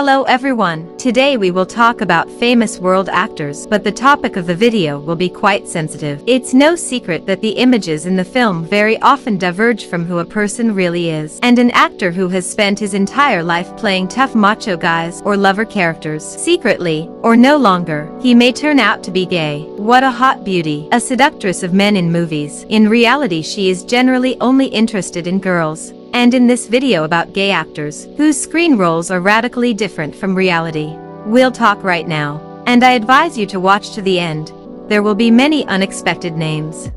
Hello everyone, today we will talk about famous world actors, but the topic of the video will be quite sensitive. It's no secret that the images in the film very often diverge from who a person really is, and an actor who has spent his entire life playing tough macho guys or lover characters, secretly, or no longer, he may turn out to be gay. What a hot beauty, a seductress of men in movies. In reality she is generally only interested in girls. And in this video about gay actors, whose screen roles are radically different from reality, we'll talk right now. And I advise you to watch to the end. There will be many unexpected names.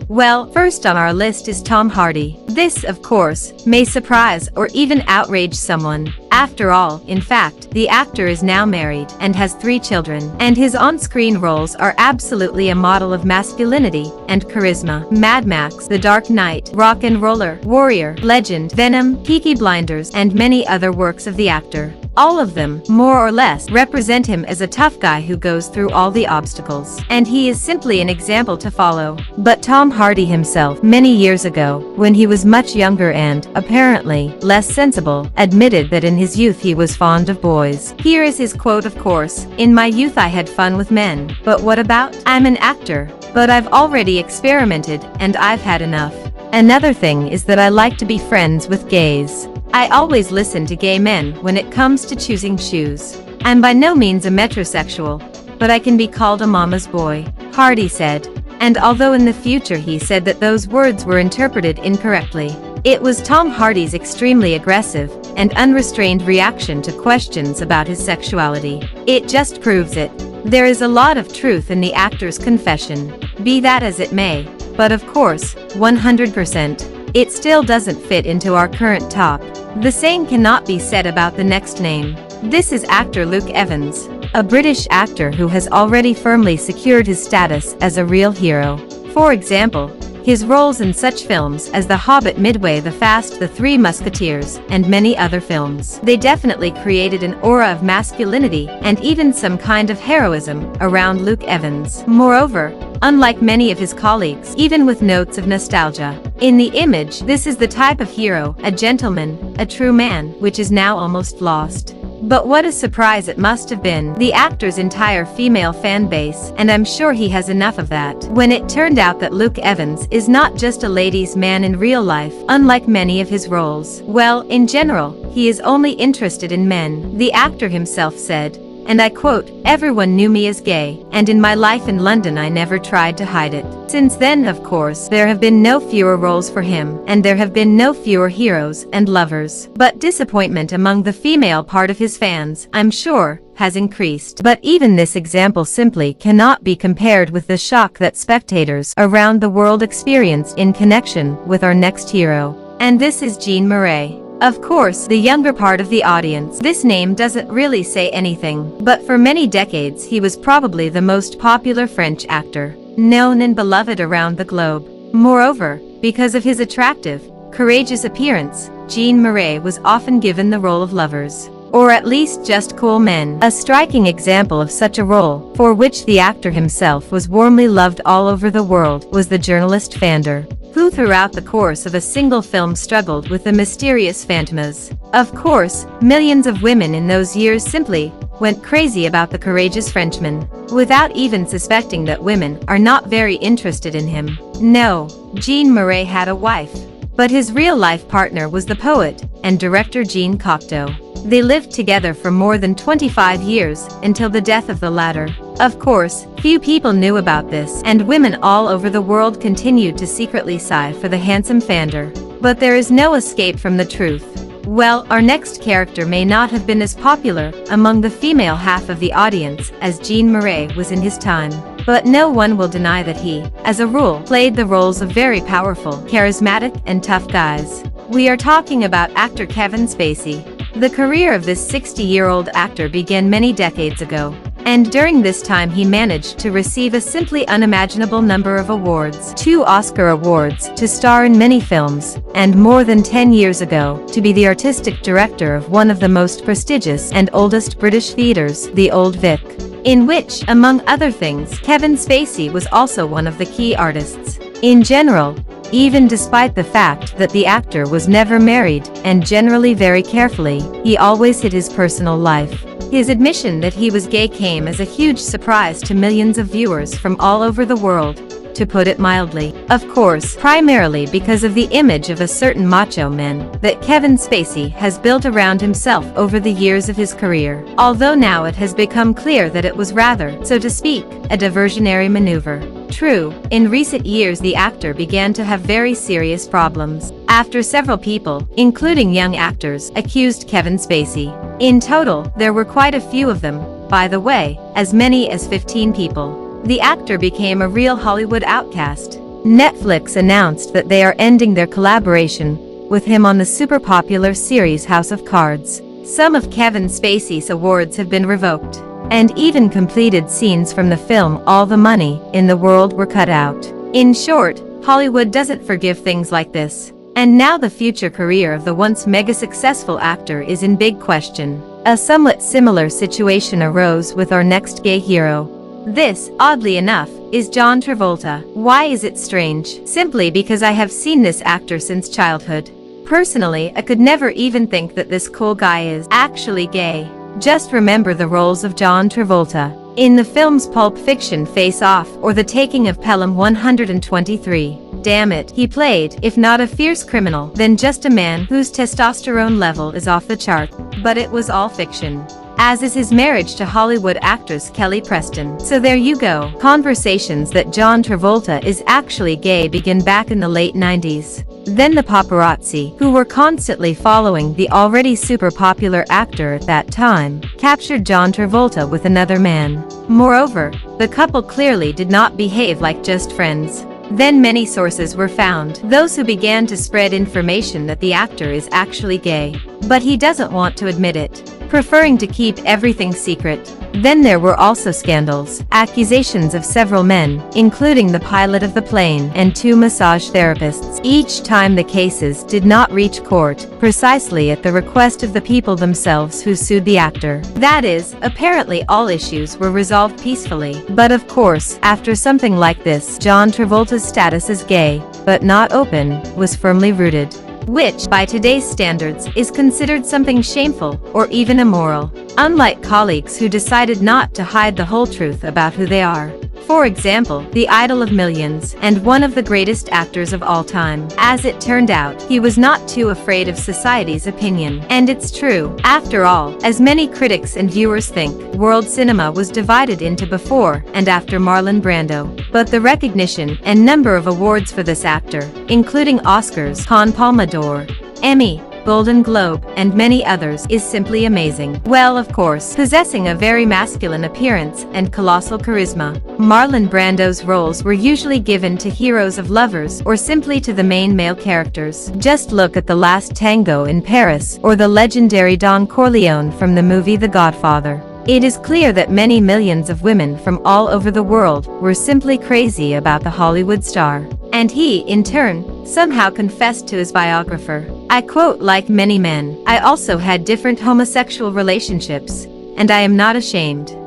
Well, first on our list is Tom Hardy. This, of course, may surprise or even outrage someone. After all, in fact, the actor is now married and has 3 children, and his on-screen roles are absolutely a model of masculinity and charisma. Mad Max, The Dark Knight, Rock and Roller, Warrior, Legend, Venom, Peaky Blinders, and many other works of the actor. All of them, more or less, represent him as a tough guy who goes through all the obstacles. And he is simply an example to follow. But Tom Hardy himself, many years ago, when he was much younger and, apparently, less sensible, admitted that in his youth he was fond of boys. Here is his quote, of course: "In my youth I had fun with men. But what about? I'm an actor. But I've already experimented, and I've had enough. Another thing is that I like to be friends with gays. I always listen to gay men when it comes to choosing shoes. I'm by no means a metrosexual, but I can be called a mama's boy," Hardy said. And although in the future he said that those words were interpreted incorrectly, it was Tom Hardy's extremely aggressive and unrestrained reaction to questions about his sexuality. It just proves it. There is a lot of truth in the actor's confession, be that as it may, but of course, 100%, it still doesn't fit into our current talk. The same cannot be said about the next name. This is actor Luke Evans, a British actor who has already firmly secured his status as a real hero. For example, his roles in such films as The Hobbit, Midway, The Fast, The Three Musketeers, and many other films. They definitely created an aura of masculinity and even some kind of heroism around Luke Evans. Moreover, unlike many of his colleagues, even with notes of nostalgia in the image, this is the type of hero, a gentleman, a true man, which is now almost lost. But what a surprise it must have been, the actor's entire female fan base, and I'm sure he has enough of that, when it turned out that Luke Evans is not just a ladies' man in real life, unlike many of his roles. Well, in general, he is only interested in men, the actor himself said. And I quote, "Everyone knew me as gay, and in my life in London I never tried to hide it." Since then, of course, there have been no fewer roles for him, and there have been no fewer heroes and lovers. But disappointment among the female part of his fans, I'm sure, has increased. But even this example simply cannot be compared with the shock that spectators around the world experienced in connection with our next hero. And this is Jean Marais. Of course, the younger part of the audience, this name doesn't really say anything, but for many decades he was probably the most popular French actor, known and beloved around the globe. Moreover, because of his attractive, courageous appearance, Jean Marais was often given the role of lovers, or at least just cool men. A striking example of such a role, for which the actor himself was warmly loved all over the world, was the journalist Vander, who throughout the course of a single film struggled with the mysterious phantomas. Of course, millions of women in those years simply went crazy about the courageous Frenchman, without even suspecting that women are not very interested in him. No, Jean Marais had a wife, but his real-life partner was the poet and director Jean Cocteau. They lived together for more than 25 years, until the death of the latter. Of course, few people knew about this, and women all over the world continued to secretly sigh for the handsome Vander. But there is no escape from the truth. Well, our next character may not have been as popular among the female half of the audience as Jean Marais was in his time. But no one will deny that he, as a rule, played the roles of very powerful, charismatic, and tough guys. We are talking about actor Kevin Spacey. The career of this 60-year-old actor began many decades ago, and during this time he managed to receive a simply unimaginable number of awards. 2 Oscar awards, to star in many films, and more than 10 years ago, to be the artistic director of one of the most prestigious and oldest British theatres, the Old Vic, in which, among other things, Kevin Spacey was also one of the key artists. In general, even despite the fact that the actor was never married, and generally very carefully, he always hid his personal life. His admission that he was gay came as a huge surprise to millions of viewers from all over the world, to put it mildly. Of course, primarily because of the image of a certain macho man that Kevin Spacey has built around himself over the years of his career. Although now it has become clear that it was rather, so to speak, a diversionary maneuver. True, in recent years the actor began to have very serious problems, after several people, including young actors, accused Kevin Spacey. In total, there were quite a few of them, by the way, as many as 15 people. The actor became a real Hollywood outcast. Netflix announced that they are ending their collaboration with him on the super popular series House of Cards. Some of Kevin Spacey's awards have been revoked, and even completed scenes from the film All the Money in the World were cut out. In short, Hollywood doesn't forgive things like this. And now the future career of the once mega-successful actor is in big question. A somewhat similar situation arose with our next gay hero. This, oddly enough, is John Travolta. Why is it strange? Simply because I have seen this actor since childhood. Personally, I could never even think that this cool guy is actually gay. Just remember the roles of John Travolta in the films Pulp Fiction, Face Off, or The Taking of Pelham 123. Damn it, he played, if not a fierce criminal, then just a man whose testosterone level is off the chart. But it was all fiction, as is his marriage to Hollywood actress Kelly Preston. So there you go. Conversations that John Travolta is actually gay begin back in the late 90s. Then the paparazzi, who were constantly following the already super popular actor at that time, captured John Travolta with another man. Moreover, the couple clearly did not behave like just friends. Then many sources were found, those who began to spread information that the actor is actually gay. But he doesn't want to admit it, preferring to keep everything secret. Then there were also scandals, accusations of several men, including the pilot of the plane and 2 massage therapists. Each time the cases did not reach court, precisely at the request of the people themselves who sued the actor. That is, apparently all issues were resolved peacefully. But of course, after something like this, John Travolta's status as gay, but not open, was firmly rooted, which, by today's standards, is considered something shameful or even immoral, unlike colleagues who decided not to hide the whole truth about who they are. For example, the idol of millions, and one of the greatest actors of all time. As it turned out, he was not too afraid of society's opinion. And it's true. After all, as many critics and viewers think, world cinema was divided into before and after Marlon Brando. But the recognition and number of awards for this actor, including Oscars, Cannes Palme d'Or, Emmy, Golden Globe, and many others, is simply amazing. Well, of course, possessing a very masculine appearance and colossal charisma, Marlon Brando's roles were usually given to heroes of lovers or simply to the main male characters. Just look at The Last Tango in Paris or the legendary Don Corleone from the movie The Godfather. It is clear that many millions of women from all over the world were simply crazy about the Hollywood star. And he, in turn, somehow confessed to his biographer. I quote, "Like many men, I also had different homosexual relationships, and I am not ashamed.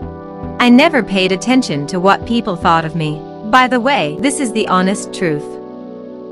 I never paid attention to what people thought of me. By the way, this is the honest truth."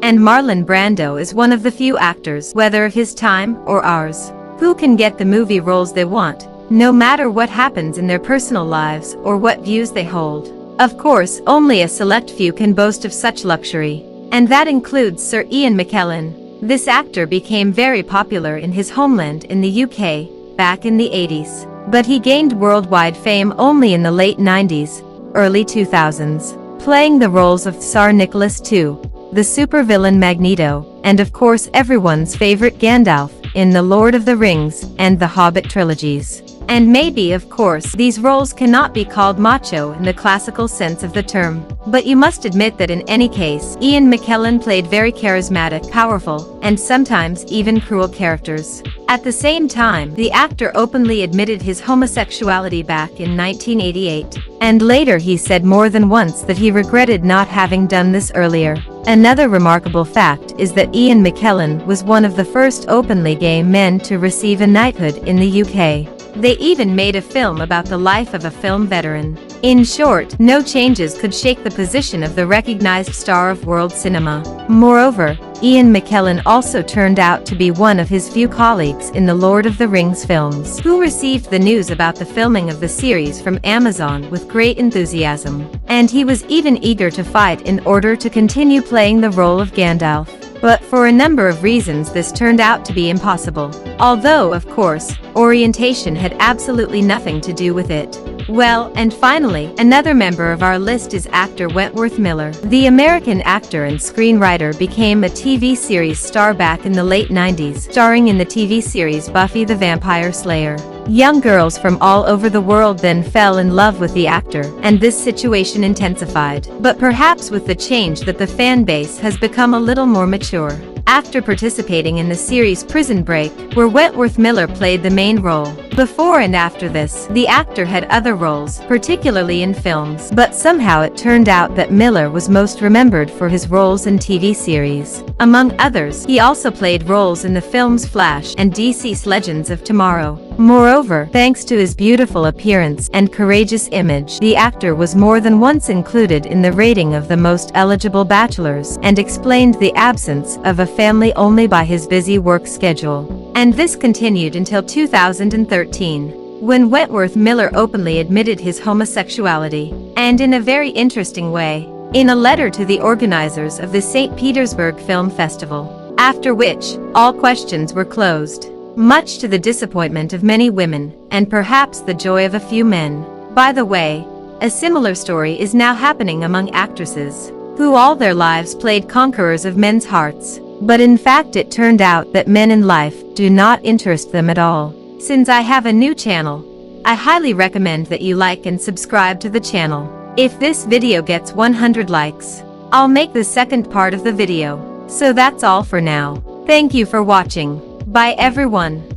And Marlon Brando is one of the few actors, whether of his time or ours, who can get the movie roles they want, no matter what happens in their personal lives or what views they hold. Of course, only a select few can boast of such luxury, and that includes Sir Ian McKellen. This actor became very popular in his homeland in the UK, back in the 80s, but he gained worldwide fame only in the late 90s, early 2000s, playing the roles of Tsar Nicholas II, the supervillain Magneto, and of course everyone's favorite Gandalf in The Lord of the Rings and The Hobbit trilogies. And maybe, of course, these roles cannot be called macho in the classical sense of the term. But you must admit that in any case, Ian McKellen played very charismatic, powerful, and sometimes even cruel characters. At the same time, the actor openly admitted his homosexuality back in 1988. And later he said more than once that he regretted not having done this earlier. Another remarkable fact is that Ian McKellen was one of the first openly gay men to receive a knighthood in the UK. They even made a film about the life of a film veteran. In short, no changes could shake the position of the recognized star of world cinema. Moreover, Ian McKellen also turned out to be one of his few colleagues in the Lord of the Rings films, who received the news about the filming of the series from Amazon with great enthusiasm. And he was even eager to fight in order to continue playing the role of Gandalf. But for a number of reasons this turned out to be impossible. Although, of course, orientation had absolutely nothing to do with it. Well, and finally, another member of our list is actor Wentworth Miller. The American actor and screenwriter became a TV series star back in the late 90s, starring in the TV series Buffy the Vampire Slayer. Young girls from all over the world then fell in love with the actor, and this situation intensified. But perhaps with the change that the fan base has become a little more mature. After participating in the series Prison Break, where Wentworth Miller played the main role. Before and after this, the actor had other roles, particularly in films, but somehow it turned out that Miller was most remembered for his roles in TV series. Among others, he also played roles in the films Flash and DC's Legends of Tomorrow. Moreover, thanks to his beautiful appearance and courageous image, the actor was more than once included in the rating of the most eligible bachelors, and explained the absence of a family only by his busy work schedule. And this continued until 2013, when Wentworth Miller openly admitted his homosexuality, and in a very interesting way, in a letter to the organizers of the St. Petersburg Film Festival, after which, all questions were closed. Much to the disappointment of many women, and perhaps the joy of a few men. By the way, a similar story is now happening among actresses, who all their lives played conquerors of men's hearts, but in fact it turned out that men in life do not interest them at all. Since I have a new channel, I highly recommend that you like and subscribe to the channel. If this video gets 100 likes, I'll make the second part of the video. So that's all for now. Thank you for watching. Bye everyone.